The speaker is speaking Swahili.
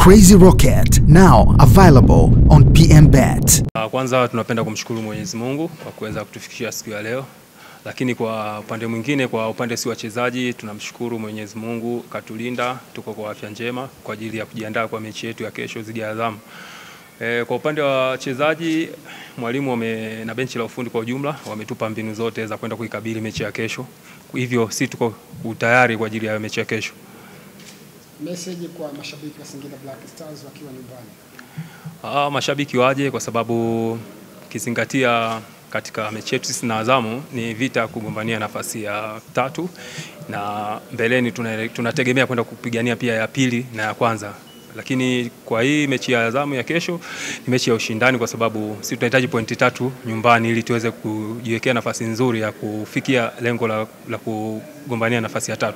Crazy Rocket, now available on PMBet. Kwanza tunapenda kumshukuru Mwenyezi Mungu kwa kuweza kutufikishia siku ya leo. Lakini kwa upande mwingine, kwa upande si wachezaji, tunamshukuru Mwenyezi Mungu katulinda, tuko kwa afya njema kwa ajili ya kujiandaa kwa mechi yetu ya kesho dhidi ya Azam. Kwa upande wa wachezaji, mwalimu na benchi la ufundi kwa ujumla wametupa mbinu zote za kwenda kuikabili mechi ya kesho. Hivyo sisi tuko tayari kwa ajili ya mechi ya kesho. Message kwa mashabiki wa Singida Black Stars wakiwa nyumbani. Mashabiki waje kwa sababu kizingatia katika mechi yetu sisi na Azamu ni vita kugombania nafasi ya 3 na mbeleni tunategemea kwenda kupigania pia ya pili na ya kwanza. Lakini kwa hii mechi ya Azamu ya kesho ni mechi ya ushindani kwa sababu sisi tunahitaji pointi 3 nyumbani ili tuweze kujiwekea nafasi nzuri ya kufikia lengo la kugombania nafasi ya 3.